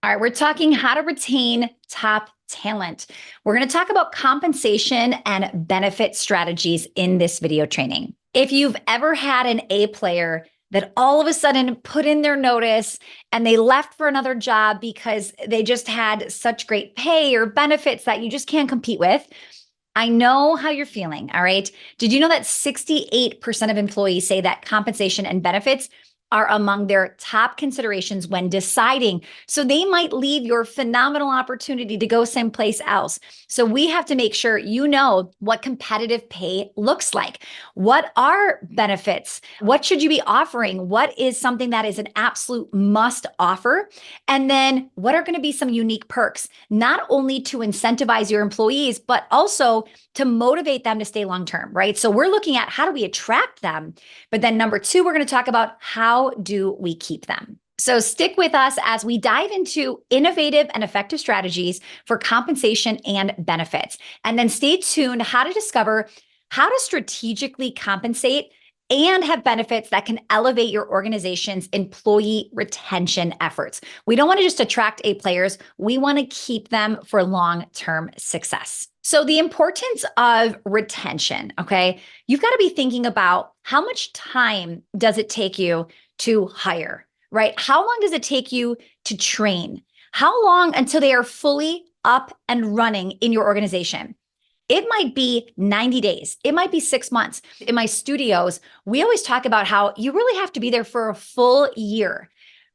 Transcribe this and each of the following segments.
All right, we're talking how to retain top talent. We're going to talk about compensation and benefit strategies in this video training. If you've ever had an A player that all of a sudden put in their notice and they left for another job because they just had such great pay or benefits that you just can't compete with, I know how you're feeling. All right. Did you know that 68% of employees say that compensation and benefits are among their top considerations when deciding? So they might leave your phenomenal opportunity to go someplace else. So we have to make sure you know what competitive pay looks like. What are benefits? What should you be offering? What is something that is an absolute must offer? And then what are going to be some unique perks, not only to incentivize your employees, but also to motivate them to stay long-term, right? So we're looking at how do we attract them? But then number two, we're going to talk about how do we keep them? So stick with us as we dive into innovative and effective strategies for compensation and benefits. And then stay tuned how to discover how to strategically compensate and have benefits that can elevate your organization's employee retention efforts. We don't want to just attract A players. We want to keep them for long-term success. So the importance of retention, okay? You've got to be thinking about how much time does it take you to hire, right? How long does it take you to train? How long until they are fully up and running in your organization? It might be 90 days. It might be 6 months. In my studios, we always talk about how you really have to be there for a full year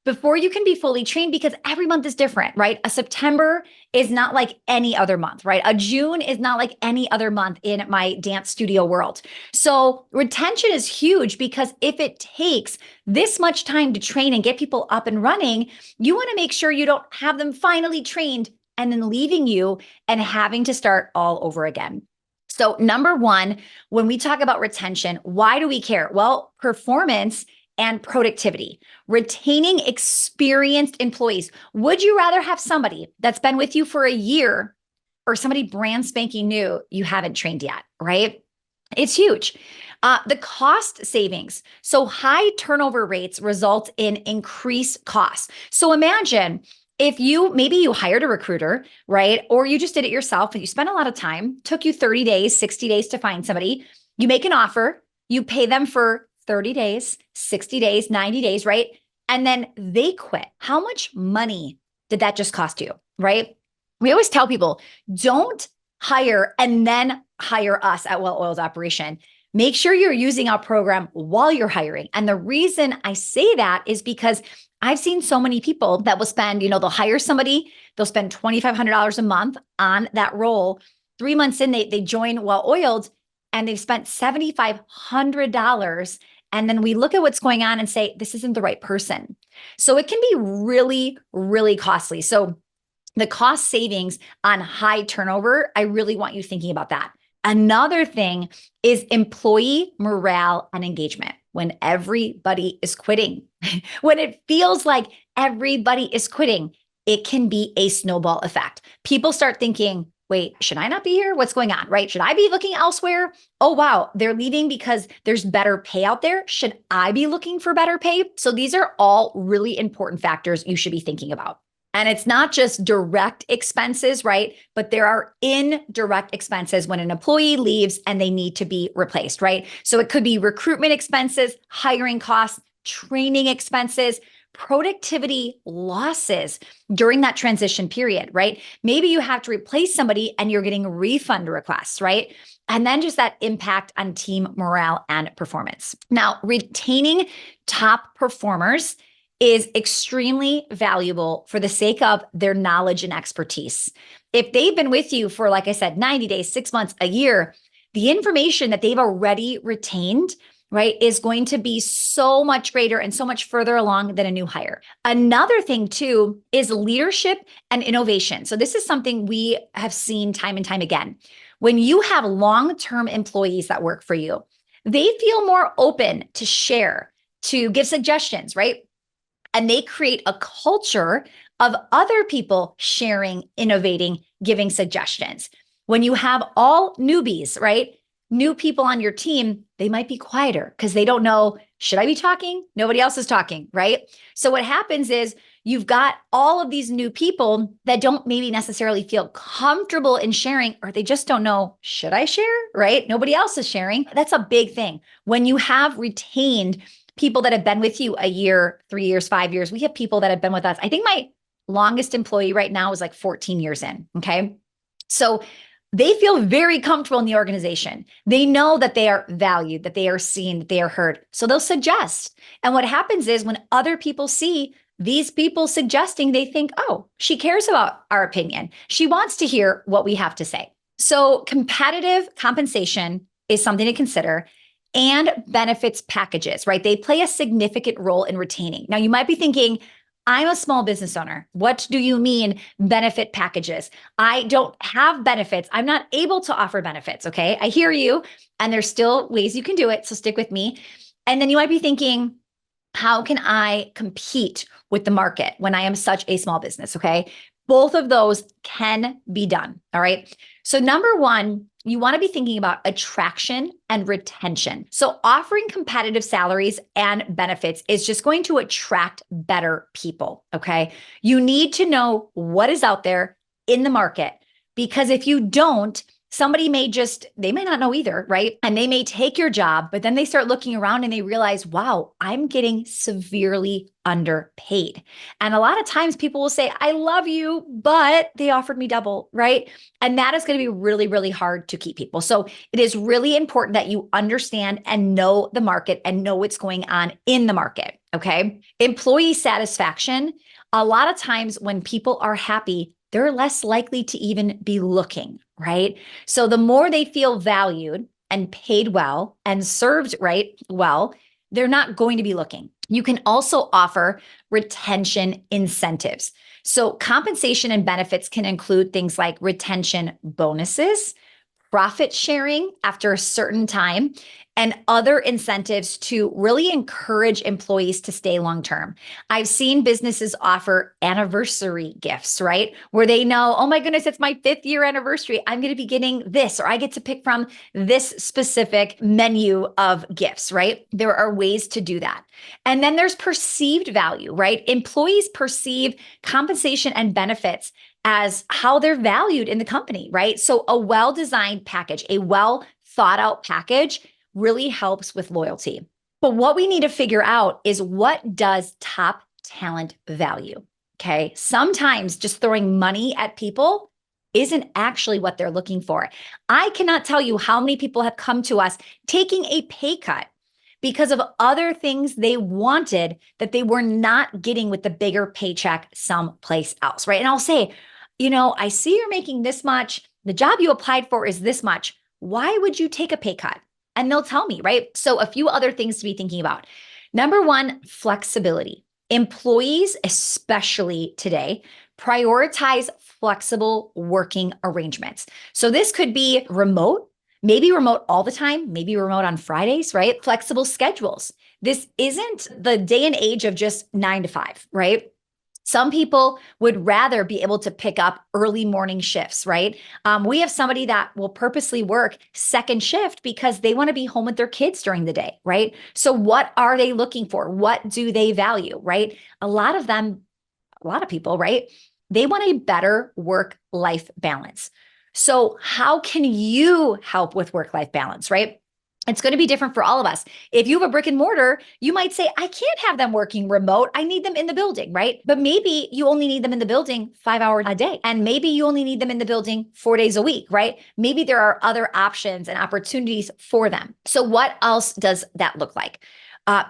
before you can be fully trained, because every month is different, right? A September is not like any other month, right? A June is not like any other month in my dance studio world. So retention is huge, because if it takes this much time to train and get people up and running, you want to make sure you don't have them finally trained and then leaving you and having to start all over again. So number one, when we talk about retention, why do we care? Well, performance and productivity, retaining experienced employees. Would you rather have somebody that's been with you for a year or somebody brand spanking new you haven't trained yet, right? It's huge. The cost savings. So high turnover rates result in increased costs. So imagine if maybe you hired a recruiter, right? Or you just did it yourself and you spent a lot of time, took you 30 days, 60 days to find somebody. You make an offer, you pay them for 30 days, 60 days, 90 days, right? And then they quit. How much money did that just cost you, right? We always tell people, don't hire and then hire us at Well Oiled Operation. Make sure you're using our program while you're hiring. And the reason I say that is because I've seen so many people that will spend, they'll hire somebody, they'll spend $2,500 a month on that role. 3 months in, they join Well Oiled and they've spent $7,500. And then we look at what's going on and say, this isn't the right person. So it can be really, really costly. So the cost savings on high turnover, I really want you thinking about that. Another thing is employee morale and engagement. When everybody is quitting, when it feels like everybody is quitting, it can be a snowball effect. People start thinking, wait, should I not be here? What's going on, right? Should I be looking elsewhere? Oh, wow, they're leaving because there's better pay out there. Should I be looking for better pay? So these are all really important factors you should be thinking about. And it's not just direct expenses, right? But there are indirect expenses when an employee leaves and they need to be replaced, right? So it could be recruitment expenses, hiring costs, training expenses, productivity losses during that transition period, right? Maybe you have to replace somebody and you're getting refund requests, right? And then just that impact on team morale and performance. Now, retaining top performers is extremely valuable for the sake of their knowledge and expertise. If they've been with you for, like I said, 90 days, 6 months, a year, the information that they've already retained, right, is going to be so much greater and so much further along than a new hire. Another thing too is leadership and innovation. So this is something we have seen time and time again. When you have long-term employees that work for you, they feel more open to share, to give suggestions, right? And they create a culture of other people sharing, innovating, giving suggestions. When you have all newbies, right? New people on your team, they might be quieter because they don't know, should I be talking? Nobody else is talking, right? So what happens is you've got all of these new people that don't maybe necessarily feel comfortable in sharing, or they just don't know, should I share, right? Nobody else is sharing. That's a big thing. When you have retained people that have been with you a year, 3 years, 5 years, we have people that have been with us. I think my longest employee right now is like 14 years in. Okay. So they feel very comfortable in the organization. They know that they are valued, that they are seen, that they are heard. So they'll suggest. And what happens is when other people see these people suggesting, they think, oh, she cares about our opinion. She wants to hear what we have to say. So competitive compensation is something to consider, and benefits packages, right? They play a significant role in retaining. Now, you might be thinking, I'm a small business owner. What do you mean benefit packages? I don't have benefits. I'm not able to offer benefits. Okay. I hear you. And there's still ways you can do it. So stick with me. And then you might be thinking, how can I compete with the market when I am such a small business? Okay. Both of those can be done. All right. So number one, you want to be thinking about attraction and retention. So offering competitive salaries and benefits is just going to attract better people. Okay. You need to know what is out there in the market, because if you don't, somebody they may not know either, right? And they may take your job, but then they start looking around and they realize, wow, I'm getting severely underpaid. And a lot of times people will say, I love you, but they offered me double, right? And that is going to be really, really hard to keep people. So it is really important that you understand and know the market and know what's going on in the market. Okay. Employee satisfaction. A lot of times when people are happy, they're less likely to even be looking, right? So the more they feel valued and paid well and served right well, they're not going to be looking. You can also offer retention incentives. So compensation and benefits can include things like retention bonuses, profit sharing after a certain time, and other incentives to really encourage employees to stay long term. I've seen businesses offer anniversary gifts, right? Where they know, oh my goodness, it's my 5th year anniversary. I'm going to be getting this, or I get to pick from this specific menu of gifts, right? There are ways to do that. And then there's perceived value, right? Employees perceive compensation and benefits as how they're valued in the company, right? So a well-designed package, a well-thought-out package really helps with loyalty. But what we need to figure out is, what does top talent value? Okay. Sometimes just throwing money at people isn't actually what they're looking for. I cannot tell you how many people have come to us taking a pay cut because of other things they wanted that they were not getting with the bigger paycheck someplace else, right? And I'll say, I see you're making this much. The job you applied for is this much. Why would you take a pay cut? And they'll tell me, right? So a few other things to be thinking about. Number one, flexibility. Employees, especially today, prioritize flexible working arrangements. So this could be remote, maybe remote all the time, maybe remote on Fridays, right? Flexible schedules. This isn't the day and age of just 9 to 5, right? Some people would rather be able to pick up early morning shifts, right? We have somebody that will purposely work second shift because they want to be home with their kids during the day, right? So what are they looking for? What do they value, right? A lot of people, right? They want a better work-life balance. So how can you help with work-life balance, right? It's going to be different for all of us. If you have a brick and mortar, you might say, I can't have them working remote. I need them in the building, right? But maybe you only need them in the building 5 hours a day. And maybe you only need them in the building 4 days a week, right? Maybe there are other options and opportunities for them. So what else does that look like?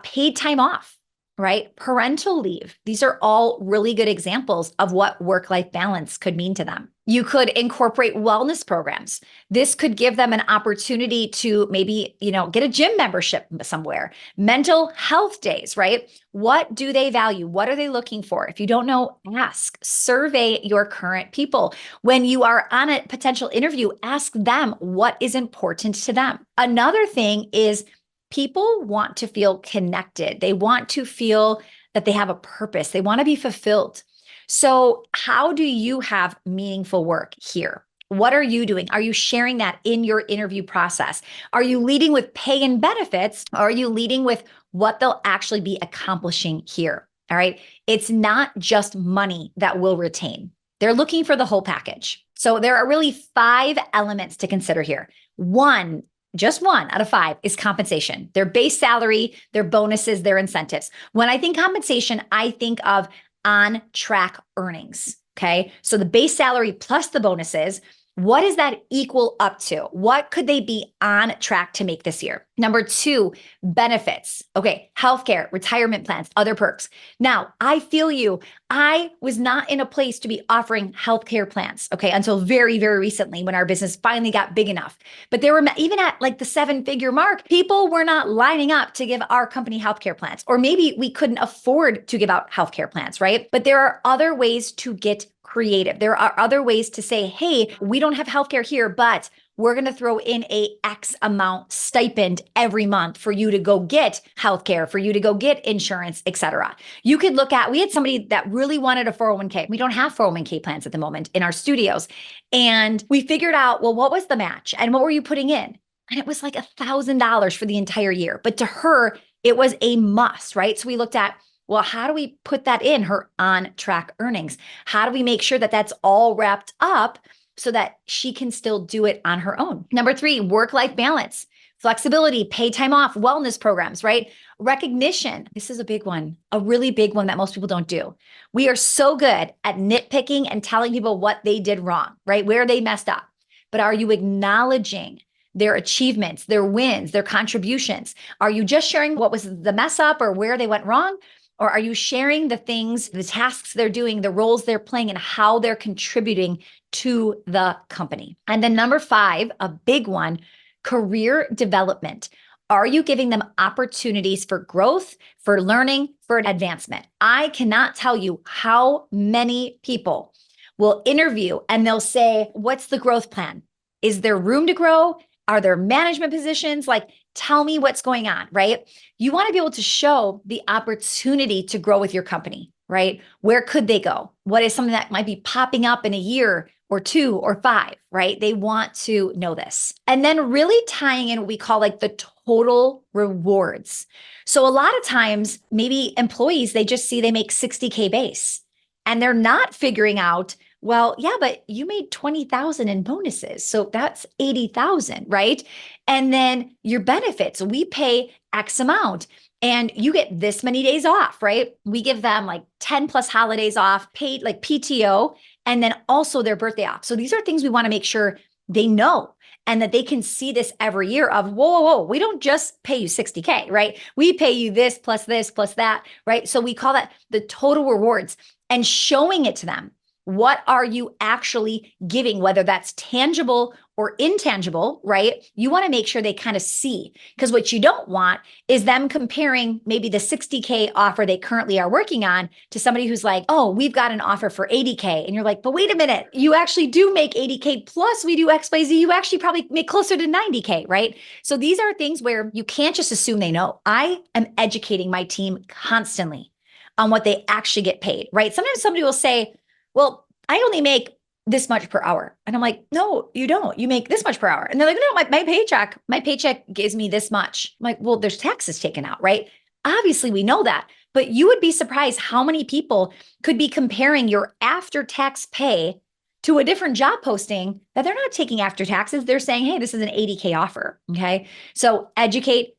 Paid time off, right? Parental leave. These are all really good examples of what work-life balance could mean to them. You could incorporate wellness programs. This could give them an opportunity to maybe, get a gym membership somewhere. Mental health days, right? What do they value? What are they looking for? If you don't know, ask, survey your current people. When you are on a potential interview, ask them what is important to them. Another thing is, people want to feel connected. They want to feel that they have a purpose. They want to be fulfilled. So how do you have meaningful work here? What are you doing? Are you sharing that in your interview process? Are you leading with pay and benefits? Or are you leading with what they'll actually be accomplishing here? All right. It's not just money that will retain. They're looking for the whole package. So there are really 5 elements to consider here. One, just 1 out of 5 is compensation, their base salary, their bonuses, their incentives. When I think compensation, I think of on track earnings. Okay. So the base salary plus the bonuses, what does that equal up to? What could they be on track to make this year? Number 2, benefits. Okay, healthcare, retirement plans, other perks. Now, I feel you. I was not in a place to be offering healthcare plans, okay, until very, very recently when our business finally got big enough. But there were, even at like the 7-figure mark, people were not lining up to give our company healthcare plans, or maybe we couldn't afford to give out healthcare plans, right? But there are other ways to get creative. There are other ways to say, hey, we don't have healthcare here, but we're going to throw in a X amount stipend every month for you to go get healthcare, for you to go get insurance, etc. You could look at, we had somebody that really wanted a 401k. We don't have 401k plans at the moment in our studios. And we figured out, well, what was the match and what were you putting in? And it was like $1,000 for the entire year. But to her, it was a must, right? So we looked at, well, how do we put that in her on track earnings? How do we make sure that that's all wrapped up so that she can still do it on her own? Number 3, work-life balance, flexibility, pay time off, wellness programs, right? Recognition. This is a big one, a really big one that most people don't do. We are so good at nitpicking and telling people what they did wrong, right? Where they messed up. But are you acknowledging their achievements, their wins, their contributions? Are you just sharing what was the mess up or where they went wrong? Or are you sharing the things, the tasks they're doing, the roles they're playing, and how they're contributing to the company? And then number 5, a big one, career development. Are you giving them opportunities for growth, for learning, for advancement? I cannot tell you how many people will interview and they'll say, what's the growth plan? Is there room to grow? Are there management positions? Like, tell me what's going on, right? You want to be able to show the opportunity to grow with your company, right? Where could they go? What is something that might be popping up in a year or 2 or 5, right? They want to know this. And then really tying in what we call like the total rewards. So a lot of times, maybe employees, they just see they make 60K base and they're not figuring out, well, yeah, but you made 20,000 in bonuses. So that's 80,000, right? And then your benefits, we pay X amount and you get this many days off, right? We give them like 10 plus holidays off, paid like PTO, and then also their birthday off. So these are things we want to make sure they know and that they can see this every year of, whoa, we don't just pay you 60K, right? We pay you this plus that, right? So we call that the total rewards and showing it to them. What are you actually giving, whether that's tangible or intangible, right? You want to make sure they kind of see, because what you don't want is them comparing maybe the 60K offer they currently are working on to somebody who's like, oh, we've got an offer for 80K. And you're like, but wait a minute, you actually do make 80K plus we do XYZ. You actually probably make closer to 90K, right? So these are things where you can't just assume they know. I am educating my team constantly on what they actually get paid, right? Sometimes somebody will say, well, I only make this much per hour. And I'm like, no, you don't. You make this much per hour. And they're like, no, my paycheck gives me this much. I'm like, well, there's taxes taken out, right? Obviously, we know that. But you would be surprised how many people could be comparing your after-tax pay to a different job posting that they're not taking after taxes. They're saying, hey, this is an 80K offer. Okay. So educate.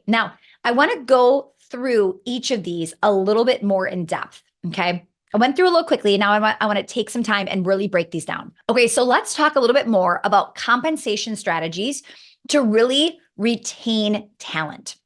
Now, I want to go through each of these a little bit more in depth. Okay. I went through a little quickly. Now I want to take some time and really break these down. Okay, so let's talk a little bit more about compensation strategies to really retain talent.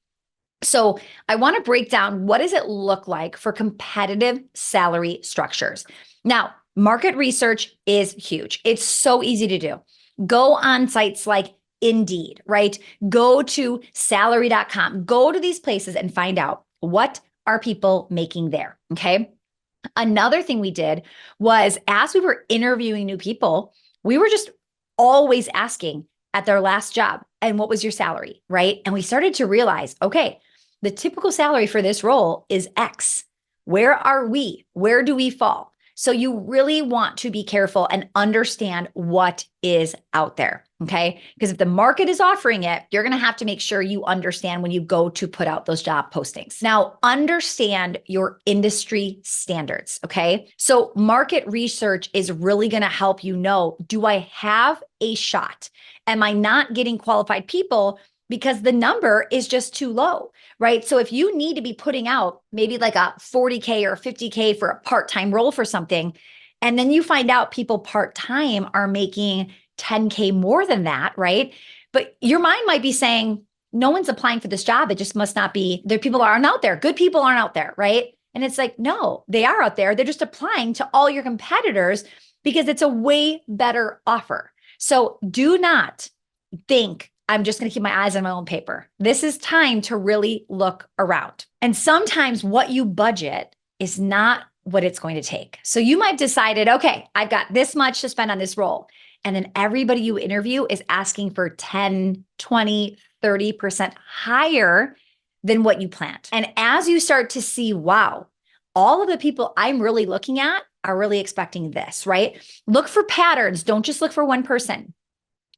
So I want to break down, what does it look like for competitive salary structures? Now, market research is huge. It's so easy to do. Go on sites like Indeed, right? Go to salary.com. Go to these places and find out, what are people making there, okay? Another thing we did was, as we were interviewing new people, we were just always asking at their last job, and what was your salary, right? And we started to realize, okay, the typical salary for this role is X. Where are we? Where do we fall? So you really want to be careful and understand what is out there. Okay. Because if the market is offering it, you're going to have to make sure you understand when you go to put out those job postings. Now, understand your industry standards. Okay. So market research is really going to help you know, do I have a shot? Am I not getting qualified people because the number is just too low, right? So if you need to be putting out maybe like a 40K or 50K for a part-time role for something, and then you find out people part-time are making 10K more than that, right? But your mind might be saying, no one's applying for this job. It just must not be, there people aren't out there. Good people aren't out there, right? And it's like, no, they are out there. They're just applying to all your competitors because it's a way better offer. So do not think I'm just going to keep my eyes on my own paper. This is time to really look around. And sometimes what you budget is not what it's going to take. So you might have decided, okay, I've got this much to spend on this role. And then everybody you interview is asking for 10, 20, 30% higher than what you planned. And as you start to see, wow, all of the people I'm really looking at are really expecting this, right? Look for patterns. Don't just look for one person.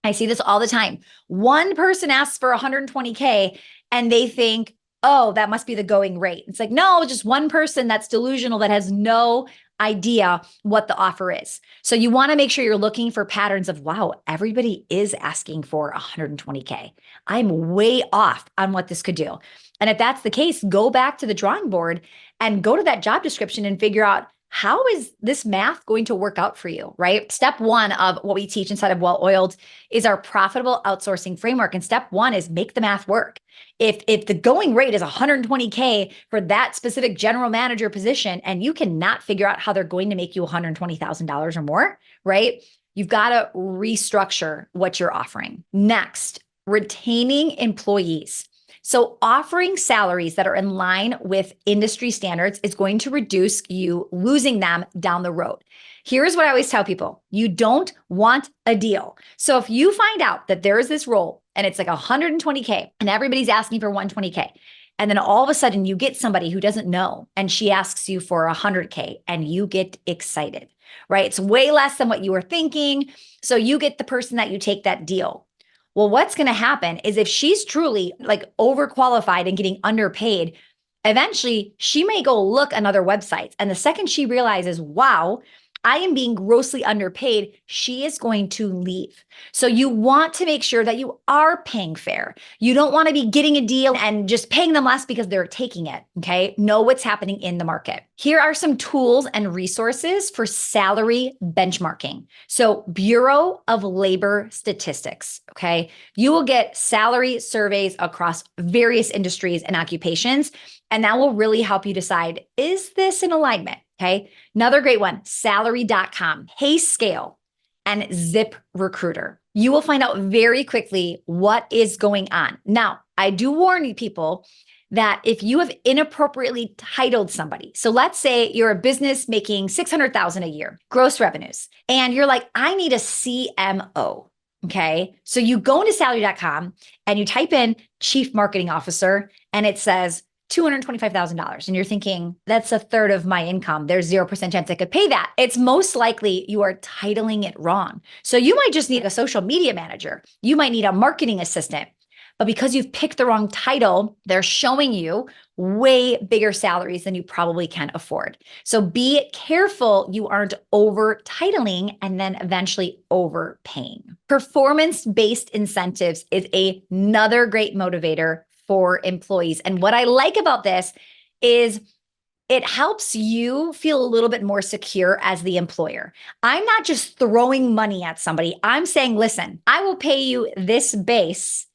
I see this all the time. One person asks for 120K and they think, oh, that must be the going rate. It's like, no, just one person that's delusional that has no idea what the offer is. So you want to make sure you're looking for patterns of, wow, everybody is asking for 120K. I'm way off on what this could do. And if that's the case, go back to the drawing board and go to that job description and figure out, how is this math going to work out for you, right? Step one of what we teach inside of Well-Oiled is our profitable outsourcing framework. And step one is make the math work. If the going rate is 120K for that specific general manager position, and you cannot figure out how they're going to make you $120,000 or more, right? You've got to restructure what you're offering. Next, retaining employees. So offering salaries that are in line with industry standards is going to reduce you losing them down the road. Here's what I always tell people. You don't want a deal. So if you find out that there is this role and it's like 120K and everybody's asking for 120K, and then all of a sudden you get somebody who doesn't know and she asks you for 100K and you get excited, right? It's way less than what you were thinking. So you get the person that you take that deal. Well, what's going to happen is if she's truly like overqualified and getting underpaid, eventually she may go look on other websites. And the second she realizes, wow, I am being grossly underpaid, she is going to leave. So you want to make sure that you are paying fair. You don't want to be getting a deal and just paying them less because they're taking it. Okay. Know what's happening in the market. Here are some tools and resources for salary benchmarking. So Bureau of Labor Statistics. Okay. You will get salary surveys across various industries and occupations, and that will really help you decide, is this in alignment? Okay. Another great one, salary.com, PayScale, and ZipRecruiter. You will find out very quickly what is going on. Now, I do warn you people that if you have inappropriately titled somebody, so let's say you're a business making $600,000 a year, gross revenues, and you're like, I need a CMO. Okay. So you go into salary.com and you type in chief marketing officer and it says $225,000. And you're thinking, that's a third of my income. There's 0% chance I could pay that. It's most likely you are titling it wrong. So you might just need a social media manager. You might need a marketing assistant. But because you've picked the wrong title, they're showing you way bigger salaries than you probably can afford. So be careful you aren't over titling and then eventually overpaying. Performance-based incentives is another great motivator for employees. And what I like about this is it helps you feel a little bit more secure as the employer. I'm not just throwing money at somebody. I'm saying, listen, I will pay you this base,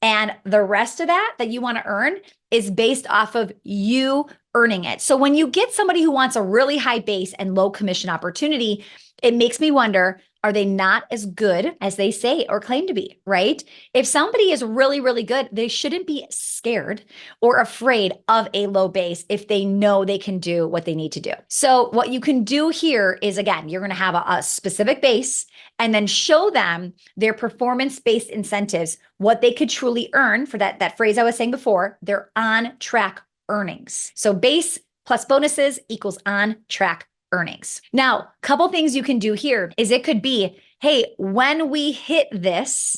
and the rest of that you want to earn is based off of you earning it. So when you get somebody who wants a really high base and low commission opportunity, it makes me wonder, are they not as good as they say or claim to be, right? If somebody is really, really good, they shouldn't be scared or afraid of a low base if they know they can do what they need to do. So what you can do here is, again, you're going to have a specific base and then show them their performance-based incentives, what they could truly earn for that phrase I was saying before, their on-track earnings. So base plus bonuses equals on-track earnings. Now, a couple things you can do here is it could be, hey, when we hit this,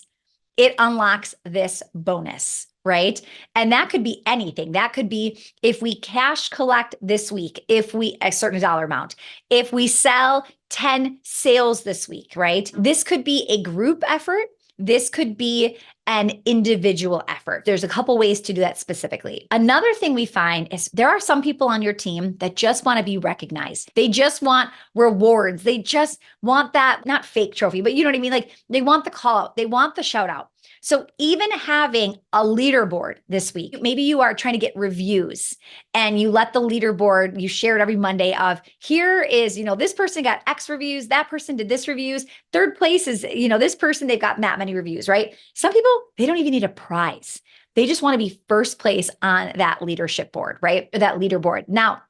it unlocks this bonus, right? And that could be anything. That could be if we cash collect this week, if we a certain dollar amount, if we sell 10 sales this week, right? This could be a group effort. This could be an individual effort. There's a couple ways to do that specifically. Another thing we find is there are some people on your team that just want to be recognized. They just want rewards. They just want that, not fake trophy, but you know what I mean? Like they want the call out. They want the shout out. So even having a leaderboard this week, maybe you are trying to get reviews and you let the leaderboard, you share it every Monday of here is, this person got X reviews, that person did this reviews, third place is, this person, they've got that many reviews, right? Some people, they don't even need a prize. They just want to be first place on that leadership board, right? Or that leaderboard. Now,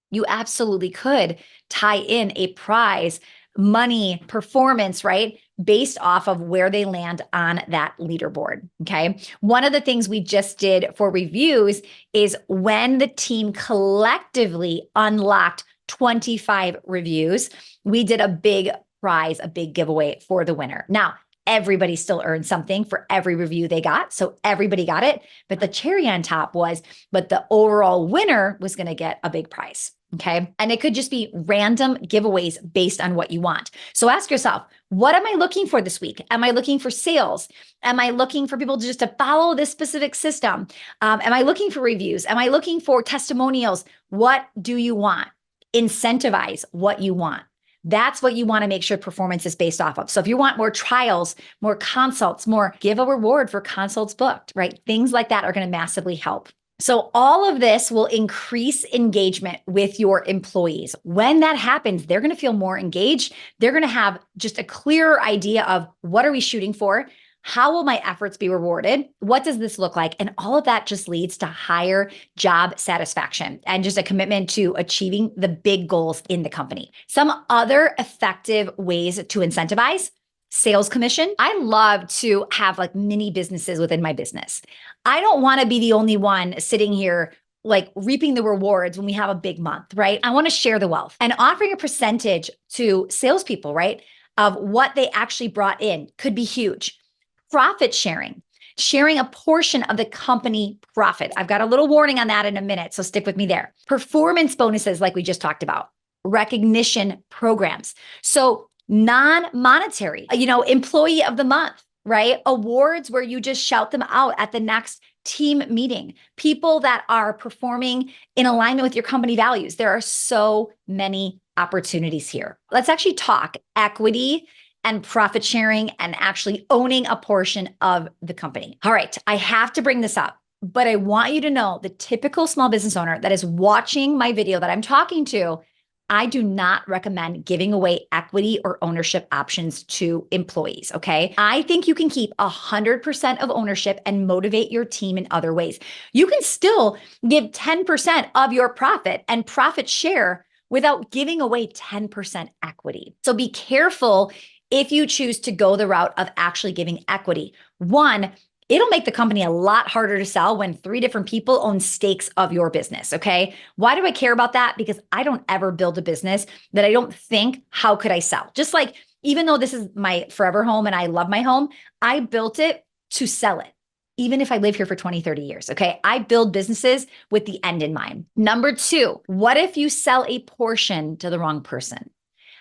you absolutely could tie in a prize, money, performance, right? Based off of where they land on that leaderboard. Okay. One of the things we just did for reviews is when the team collectively unlocked 25 reviews, we did a big prize, a big giveaway for the winner. Now, everybody still earned something for every review they got. So everybody got it. But the cherry on top was, but the overall winner was going to get a big prize. Okay. And it could just be random giveaways based on what you want. So ask yourself, what am I looking for this week? Am I looking for sales? Am I looking for people to follow this specific system? Am I looking for reviews? Am I looking for testimonials? What do you want? Incentivize what you want. That's what you want to make sure performance is based off of. So if you want more trials, more consults, give a reward for consults booked, right? Things like that are going to massively help. So all of this will increase engagement with your employees. When that happens, they're going to feel more engaged. They're going to have just a clearer idea of what are we shooting for? How will my efforts be rewarded? What does this look like? And all of that just leads to higher job satisfaction and just a commitment to achieving the big goals in the company. Some other effective ways to incentivize: sales commission. I love to have mini businesses within my business. I don't want to be the only one sitting here reaping the rewards when we have a big month, right? I want to share the wealth, and offering a percentage to salespeople, right, of what they actually brought in could be huge. Profit sharing, sharing a portion of the company profit. I've got a little warning on that in a minute, so stick with me there. Performance bonuses, like we just talked about. Recognition programs. So non-monetary, employee of the month, right? Awards where you just shout them out at the next team meeting. People that are performing in alignment with your company values. There are so many opportunities here. Let's actually talk equity and profit sharing and actually owning a portion of the company. All right, I have to bring this up, but I want you to know the typical small business owner that is watching my video that I'm talking to, I do not recommend giving away equity or ownership options to employees, okay? I think you can keep 100% of ownership and motivate your team in other ways. You can still give 10% of your profit and profit share without giving away 10% equity. So be careful if you choose to go the route of actually giving equity. One, it'll make the company a lot harder to sell when 3 different people own stakes of your business, okay? Why do I care about that? Because I don't ever build a business that I don't think, how could I sell? Just like, even though this is my forever home and I love my home, I built it to sell it. Even if I live here for 20, 30 years, okay? I build businesses with the end in mind. Number 2, what if you sell a portion to the wrong person?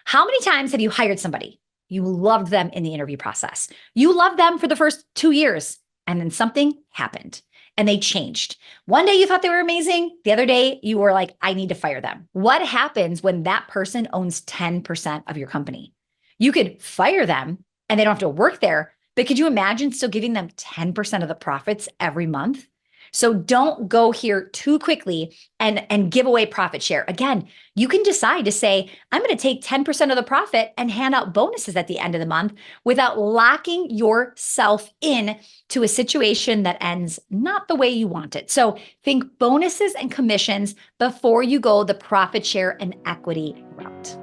How many times have you hired somebody? You loved them in the interview process. You loved them for the first 2 years. And then something happened and they changed. One day you thought they were amazing. The other day you were like, I need to fire them. What happens when that person owns 10% of your company? You could fire them and they don't have to work there, but could you imagine still giving them 10% of the profits every month? So don't go here too quickly and give away profit share. Again, you can decide to say, I'm going to take 10% of the profit and hand out bonuses at the end of the month without locking yourself in to a situation that ends not the way you want it. So think bonuses and commissions before you go the profit share and equity route.